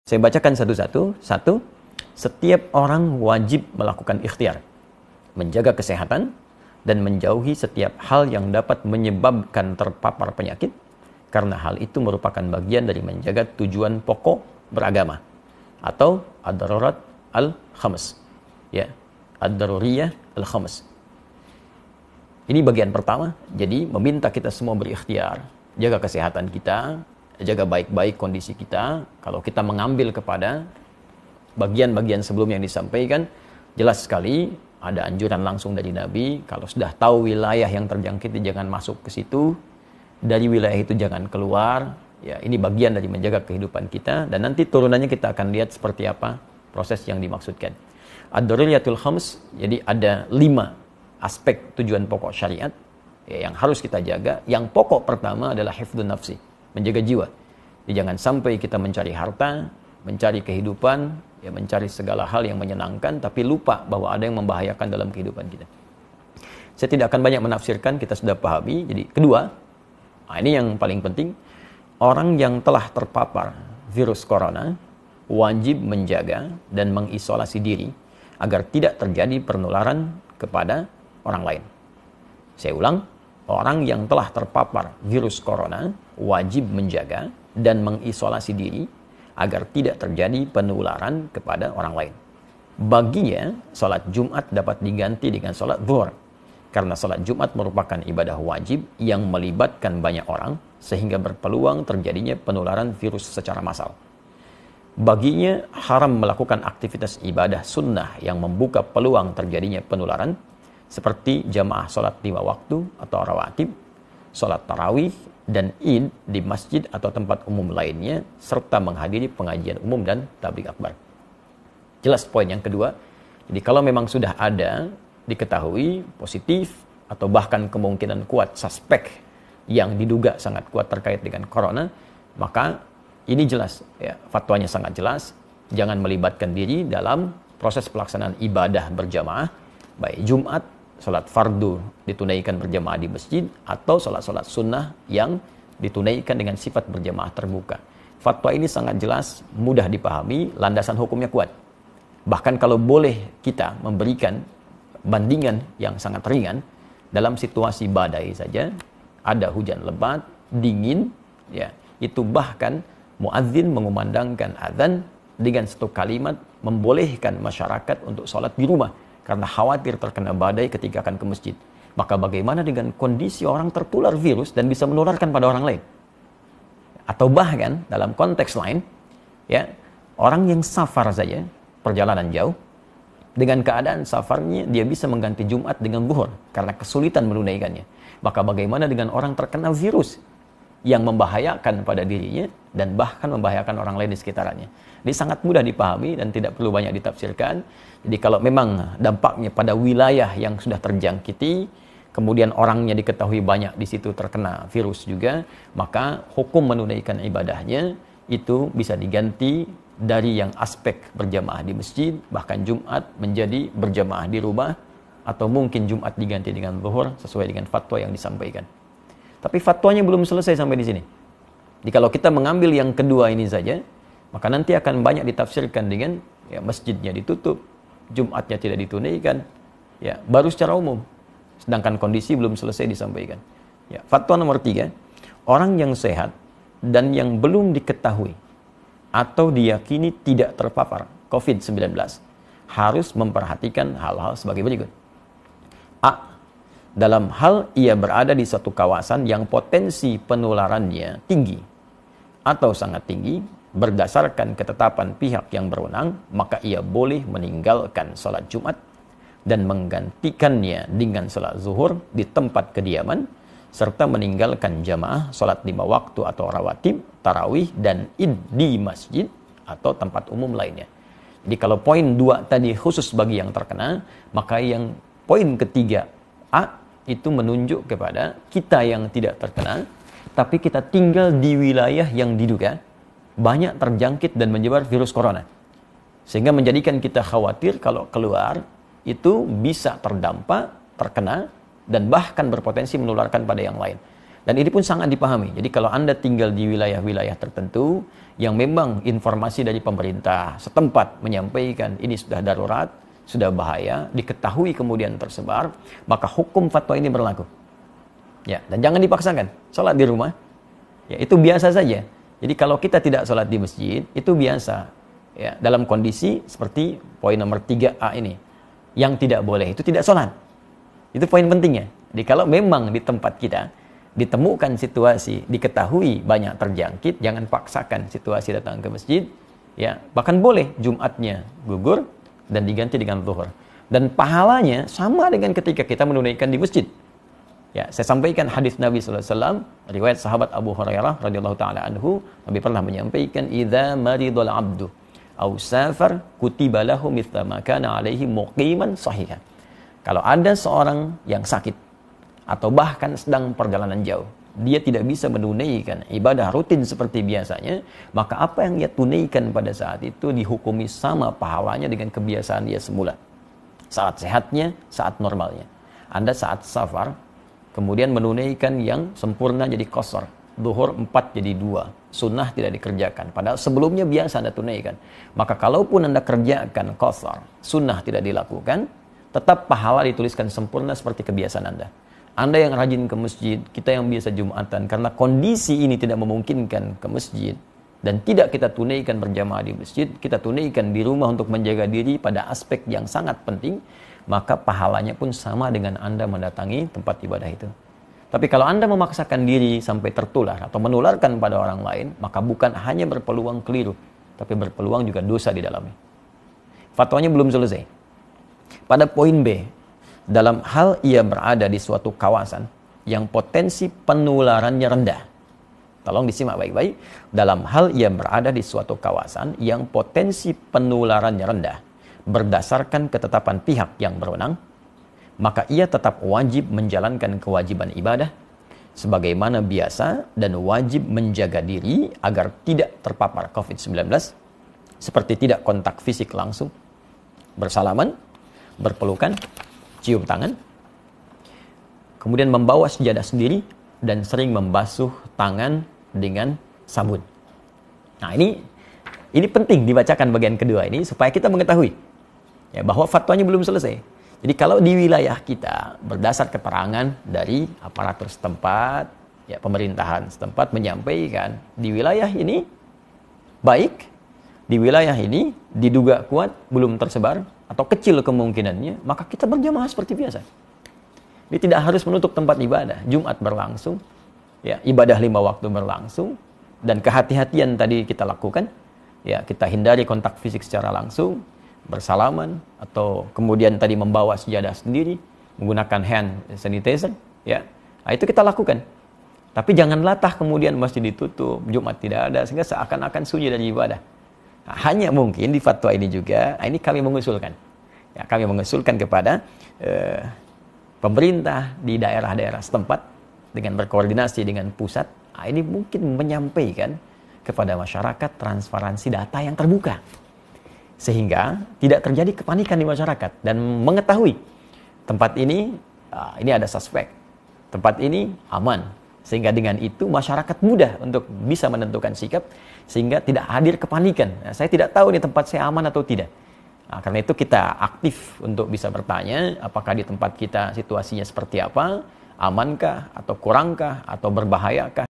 Saya bacakan satu-satu. Satu, setiap orang wajib melakukan ikhtiar, menjaga kesehatan, dan menjauhi setiap hal yang dapat menyebabkan terpapar penyakit, karena hal itu merupakan bagian dari menjaga tujuan pokok beragama, atau ad-darurat al-khams. Ya, ad-daruriyah al-khams. Ini bagian pertama. Jadi meminta kita semua berikhtiar, jaga kesehatan kita, jaga baik-baik kondisi kita. Kalau kita mengambil kepada bagian-bagian sebelum yang disampaikan, jelas sekali ada anjuran langsung dari Nabi, kalau sudah tahu wilayah yang terjangkit jangan masuk ke situ, dari wilayah itu jangan keluar. Ya, ini bagian dari menjaga kehidupan kita, dan nanti turunannya kita akan lihat seperti apa proses yang dimaksudkan. Ad-daruriyatul khams, jadi ada 5 aspek tujuan pokok syariat ya, yang harus kita jaga. Yang pokok pertama adalah hifdzun nafsi, menjaga jiwa. Jadi jangan sampai kita mencari harta, mencari kehidupan, ya, mencari segala hal yang menyenangkan, tapi lupa bahwa ada yang membahayakan dalam kehidupan kita. Saya tidak akan banyak menafsirkan, kita sudah pahami. Jadi kedua, ini yang paling penting, orang yang telah terpapar virus corona wajib menjaga dan mengisolasi diri agar tidak terjadi penularan kepada orang lain. Saya ulang, orang yang telah terpapar virus corona wajib menjaga dan mengisolasi diri agar tidak terjadi penularan kepada orang lain. Baginya, salat Jumat dapat diganti dengan salat zuhur, karena salat Jumat merupakan ibadah wajib yang melibatkan banyak orang, sehingga berpeluang terjadinya penularan virus secara massal. Baginya, haram melakukan aktivitas ibadah sunnah yang membuka peluang terjadinya penularan, seperti jamaah salat 5 waktu atau rawatib, salat tarawih, dan id di masjid atau tempat umum lainnya, serta menghadiri pengajian umum dan tabligh akbar. Jelas poin yang kedua. Jadi kalau memang sudah ada diketahui positif atau bahkan kemungkinan kuat suspek yang diduga sangat kuat terkait dengan corona, maka ini jelas ya, fatwanya sangat jelas, jangan melibatkan diri dalam proses pelaksanaan ibadah berjamaah, baik Jumat, salat fardu ditunaikan berjamaah di masjid, atau salat-salat sunnah yang ditunaikan dengan sifat berjamaah terbuka. Fatwa ini sangat jelas, mudah dipahami, landasan hukumnya kuat. Bahkan kalau boleh kita memberikan bandingan yang sangat ringan, dalam situasi badai saja, ada hujan lebat, dingin, ya, itu bahkan muadzin mengumandangkan azan dengan satu kalimat membolehkan masyarakat untuk sholat di rumah karena khawatir terkena badai ketika akan ke masjid. Maka bagaimana dengan kondisi orang tertular virus dan bisa menularkan pada orang lain? Atau bahkan dalam konteks lain, ya, orang yang safar saja, perjalanan jauh, dengan keadaan safarnya dia bisa mengganti Jumat dengan zuhur karena kesulitan menunaikannya. Maka bagaimana dengan orang terkena virus yang membahayakan pada dirinya dan bahkan membahayakan orang lain di sekitarnya? Ini sangat mudah dipahami dan tidak perlu banyak ditafsirkan. Jadi kalau memang dampaknya pada wilayah yang sudah terjangkiti, kemudian orangnya diketahui banyak di situ terkena virus juga, maka hukum menunaikan ibadahnya itu bisa diganti dari yang aspek berjamaah di masjid, bahkan Jumat menjadi berjamaah di rumah, atau mungkin Jumat diganti dengan zuhur sesuai dengan fatwa yang disampaikan. Tapi fatwanya belum selesai sampai di sini. Jadi kalau kita mengambil yang kedua ini saja, maka nanti akan banyak ditafsirkan dengan ya, masjidnya ditutup, Jumatnya tidak ditunaikan, ya, baru secara umum. Sedangkan kondisi belum selesai disampaikan. Ya, fatwa nomor 3, orang yang sehat dan yang belum diketahui atau diyakini tidak terpapar COVID-19 harus memperhatikan hal-hal sebagai berikut. A. Dalam hal ia berada di suatu kawasan yang potensi penularannya tinggi atau sangat tinggi, berdasarkan ketetapan pihak yang berwenang, maka ia boleh meninggalkan salat Jumat dan menggantikannya dengan salat zuhur di tempat kediaman, serta meninggalkan jamaah salat 5 waktu atau rawatib, tarawih, dan id di masjid atau tempat umum lainnya. Jadi kalau poin 2 tadi khusus bagi yang terkena, maka yang poin ketiga A itu menunjuk kepada kita yang tidak terkena, tapi kita tinggal di wilayah yang diduga banyak terjangkit dan menyebar virus corona. Sehingga menjadikan kita khawatir kalau keluar itu bisa terdampak, terkena, dan bahkan berpotensi menularkan pada yang lain. Dan ini pun sangat dipahami. Jadi kalau Anda tinggal di wilayah-wilayah tertentu yang memang informasi dari pemerintah setempat menyampaikan ini sudah darurat, sudah bahaya, diketahui kemudian tersebar, maka hukum fatwa ini berlaku. Ya, dan jangan dipaksakan. Salat di rumah, ya itu biasa saja. Jadi kalau kita tidak salat di masjid, itu biasa. Ya, dalam kondisi seperti poin nomor 3A ini. Yang tidak boleh itu tidak salat. Itu poin pentingnya. Jadi kalau memang di tempat kita ditemukan situasi, diketahui banyak terjangkit, jangan paksakan situasi datang ke masjid, ya, bahkan boleh Jumatnya gugur dan diganti dengan zuhur. Dan pahalanya sama dengan ketika kita menunaikan di masjid. Ya, saya sampaikan hadis Nabi sallallahu alaihi wasallam, riwayat sahabat Abu Hurairah radhiyallahu taala anhu, Nabi pernah menyampaikan, "Idza maridul 'abdu aw safar kutiba lahu mithla ma kana 'alaihi muqiman sahihan." Kalau ada seorang yang sakit atau bahkan sedang perjalanan jauh, dia tidak bisa menunaikan ibadah rutin seperti biasanya, maka apa yang dia tunaikan pada saat itu dihukumi sama pahalanya dengan kebiasaan dia semula. Saat sehatnya, saat normalnya. Anda saat safar, kemudian menunaikan yang sempurna jadi qasar, zuhur 4 jadi 2, sunnah tidak dikerjakan, padahal sebelumnya biasa Anda tunaikan. Maka kalaupun Anda kerjakan qasar, sunnah tidak dilakukan, tetap pahala dituliskan sempurna seperti kebiasaan Anda. Anda yang rajin ke masjid, kita yang biasa Jumatan, karena kondisi ini tidak memungkinkan ke masjid, dan tidak kita tunaikan berjamaah di masjid, kita tunaikan di rumah untuk menjaga diri pada aspek yang sangat penting, maka pahalanya pun sama dengan Anda mendatangi tempat ibadah itu. Tapi kalau Anda memaksakan diri sampai tertular atau menularkan pada orang lain, maka bukan hanya berpeluang keliru, tapi berpeluang juga dosa di dalamnya. Fatwanya belum selesai. Pada poin B, dalam hal ia berada di suatu kawasan yang potensi penularannya rendah. Tolong disimak baik-baik. Dalam hal ia berada di suatu kawasan yang potensi penularannya rendah, berdasarkan ketetapan pihak yang berwenang, maka ia tetap wajib menjalankan kewajiban ibadah sebagaimana biasa dan wajib menjaga diri agar tidak terpapar COVID-19 seperti tidak kontak fisik langsung, bersalaman, berpelukan, cium tangan, kemudian membawa sejadah sendiri dan sering membasuh tangan dengan sabun. Nah, ini penting dibacakan bagian kedua ini supaya kita mengetahui ya, bahwa fatwanya belum selesai. Jadi kalau di wilayah kita berdasar keterangan dari aparatur setempat, ya pemerintahan setempat menyampaikan di wilayah ini baik, di wilayah ini diduga kuat belum tersebar atau kecil kemungkinannya, maka kita berjamaah seperti biasa. Ini tidak harus menutup tempat ibadah. Jumat berlangsung, ya ibadah 5 waktu berlangsung, dan kehati-hatian tadi kita lakukan. Ya, kita hindari kontak fisik secara langsung, bersalaman, atau kemudian tadi membawa sejadah sendiri, menggunakan hand sanitizer, ya. Nah, itu kita lakukan. Tapi jangan latah kemudian masjid ditutup, Jumat tidak ada, sehingga seakan-akan sunyi dari ibadah. Nah, hanya mungkin di fatwa ini juga, ini kami mengusulkan. Ya, kami mengusulkan kepada pemerintah di daerah-daerah setempat dengan berkoordinasi dengan pusat. Nah, ini mungkin menyampaikan kepada masyarakat transparansi data yang terbuka. Sehingga tidak terjadi kepanikan di masyarakat dan mengetahui tempat ini ada suspek. Tempat ini aman. Sehingga dengan itu masyarakat mudah untuk bisa menentukan sikap sehingga tidak hadir kepanikan. Nah, saya tidak tahu nih tempat saya aman atau tidak. Nah, karena itu kita aktif untuk bisa bertanya apakah di tempat kita situasinya seperti apa, amankah atau kurangkah atau berbahayakah.